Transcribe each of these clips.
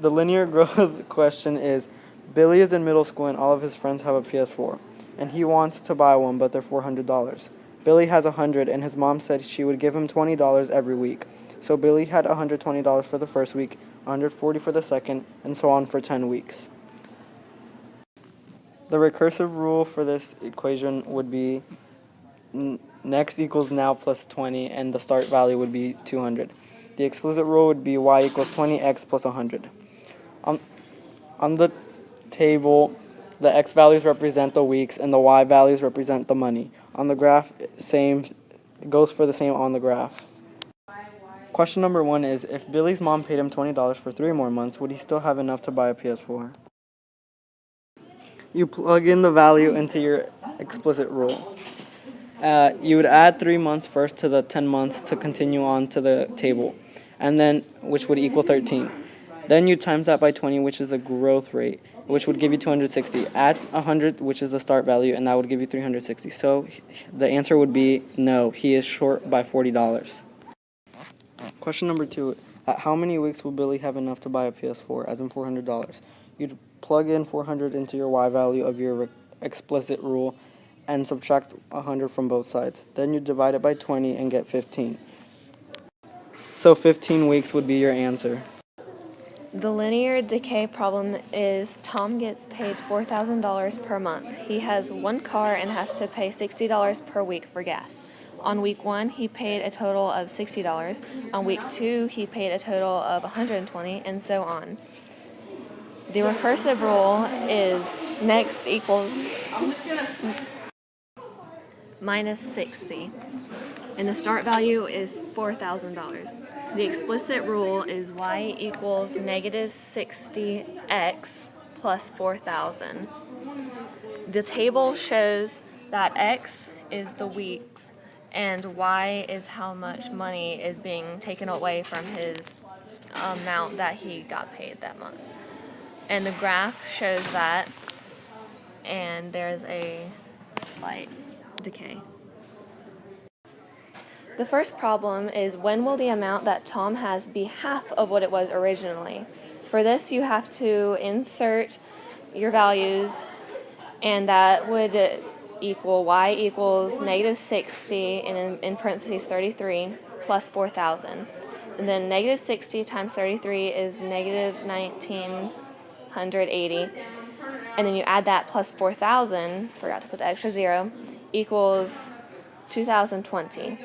The linear growth question is, Billy is in middle school and all of his friends have a PS4, and he wants to buy one, but they're $400. Billy has $100, and his mom said she would give him $20 every week. So Billy had $120 for the first week, $140 for the second, and so on for 10 weeks. The recursive rule for this equation would be next equals now plus 20, and the start value would be 200. The explicit rule would be y equals 20x plus 100. On the table, the x values represent the weeks and the y values represent the money. On the graph, same goes for the same on the graph. Question number 1 is, if Billy's mom paid him $20 for 3 more months, would he still have enough to buy a PS4? You plug in the value into your explicit rule. You would add 3 months first to the 10 months to continue on to the table, and then which would equal 13. Then you times that by 20, which is the growth rate, which would give you 260. Add 100, which is the start value, and that would give you 360. So the answer would be no, he is short by $40. Question number 2. At how many weeks will Billy have enough to buy a PS4, as in $400? You'd plug in 400 into your y value of your explicit rule and subtract 100 from both sides. Then you divide it by 20 and get 15. So 15 weeks would be your answer. The linear decay problem is Tom gets paid $4,000 per month. He has one car and has to pay $60 per week for gas. On week 1, he paid a total of $60. On week 2, he paid a total of $120, and so on. The recursive rule is next equals minus 60, and the start value is $4,000. The explicit rule is y equals negative 60x plus 4,000. The table shows that x is the weeks and y is how much money is being taken away from his amount that he got paid that month. And the graph shows that, and there's a slight decay. The first problem is, when will the amount that Tom has be half of what it was originally? For this, you have to insert your values, and that would equal y equals negative 60 and in parentheses 33 plus 4,000. And then negative 60 times 33 is negative 1980. And then you add that plus 4,000, forgot to put the extra zero, equals 2020.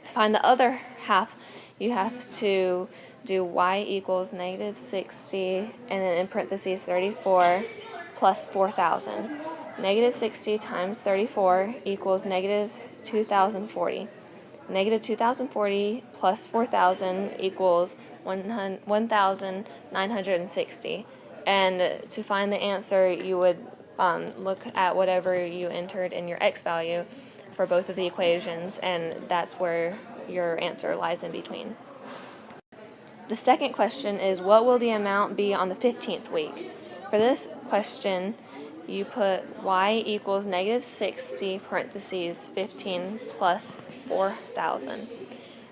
To find the other half, you have to do y equals negative 60 and then in parentheses 34 plus 4,000. Negative 60 times 34 equals negative 2,040. Negative 2,040 plus 4,000 equals 1,960. And to find the answer, you would look at whatever you entered in your x value for both of the equations, and that's where your answer lies in between. The second question is, what will the amount be on the 15th week? For this question, you put y equals negative 60 parentheses 15 plus 4,000.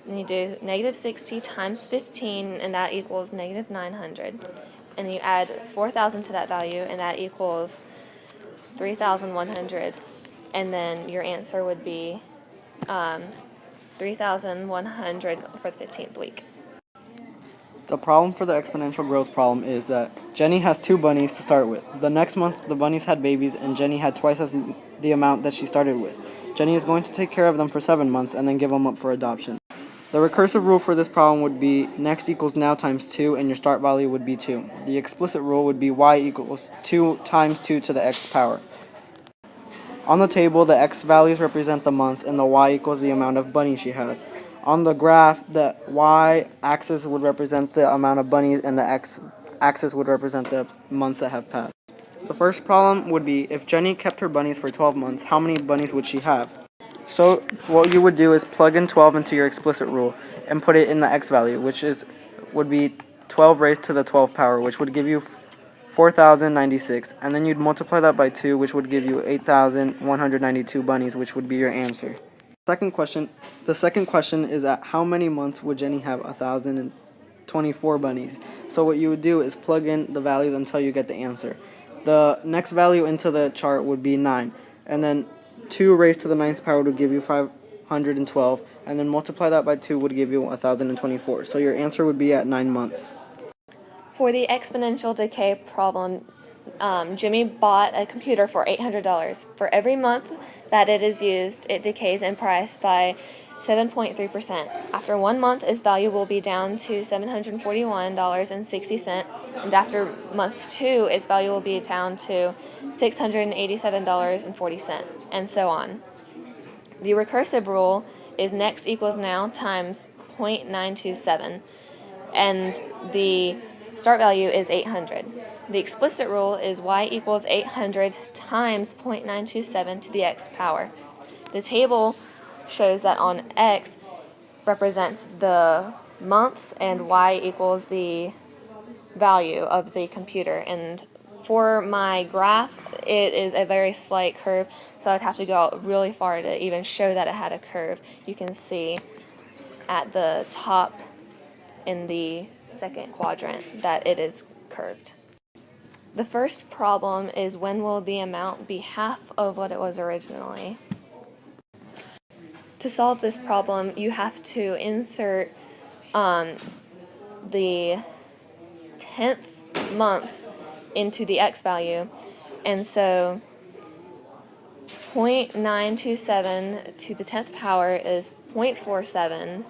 And you do negative 60 times 15, and that equals negative 900. And you add 4,000 to that value, and that equals 3,100. And then your answer would be 3,100 for the 15th week. The problem for the exponential growth problem is that Jenny has 2 bunnies to start with. The next month, the bunnies had babies, and Jenny had twice as the amount that she started with. Jenny is going to take care of them for 7 months and then give them up for adoption. The recursive rule for this problem would be next equals now times 2, and your start value would be 2. The explicit rule would be y equals 2 times 2 to the x power. On the table, the x values represent the months, and the y equals the amount of bunnies she has. On the graph, the y-axis would represent the amount of bunnies, and the x-axis would represent the months that have passed. The first problem would be, if Jenny kept her bunnies for 12 months, how many bunnies would she have? So what you would do is plug in 12 into your explicit rule and put it in the x value, which would be 12 raised to the 12th power, which would give you 4,096, and then you'd multiply that by 2, which would give you 8,192 bunnies, which would be your answer. The second question is, at how many months would Jenny have 1,024 bunnies? So what you would do is plug in the values until you get the answer. The next value into the chart would be 9. And then 2 raised to the 9th power would give you 512. And then multiply that by 2 would give you 1024. So your answer would be at 9 months. For the exponential decay problem, Jimmy bought a computer for $800. For every month that it is used, it decays in price by 7.3%. After 1 month, its value will be down to $741.60, and after month 2, its value will be down to $687.40, and so on. The recursive rule is next equals now times 0.927, and the start value is 800. The explicit rule is y equals 800 times 0.927 to the x power. The table shows that on x represents the months and y equals the value of the computer. And for my graph, it is a very slight curve, so I'd have to go out really far to even show that it had a curve. You can see at the top in the second quadrant that it is curved. The first problem is, when will the amount be half of what it was originally? To solve this problem, you have to insert the 10th month into the x value, and so 0.927 to the 10th power is 0.47.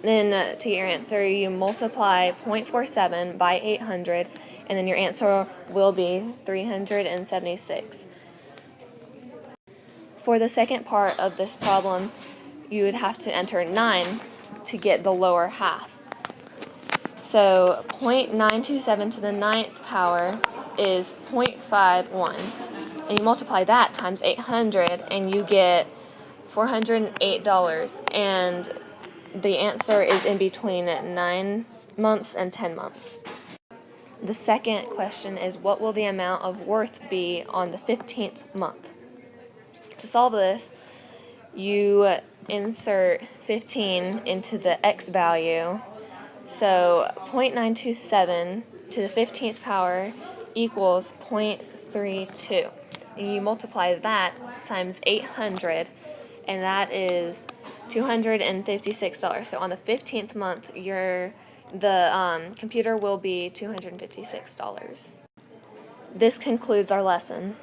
Then to get your answer, you multiply 0.47 by 800, and then your answer will be 376. For the second part of this problem, you would have to enter 9 to get the lower half. So 0.927 to the 9th power is 0.51. And you multiply that times 800, and you get $408. And the answer is in between 9 months and 10 months. The second question is, what will the amount of worth be on the 15th month? To solve this, you insert 15 into the x value. So 0.927 to the 15th power equals 0.32. You multiply that times 800, and that is $256. So on the 15th month, the computer will be $256. This concludes our lesson.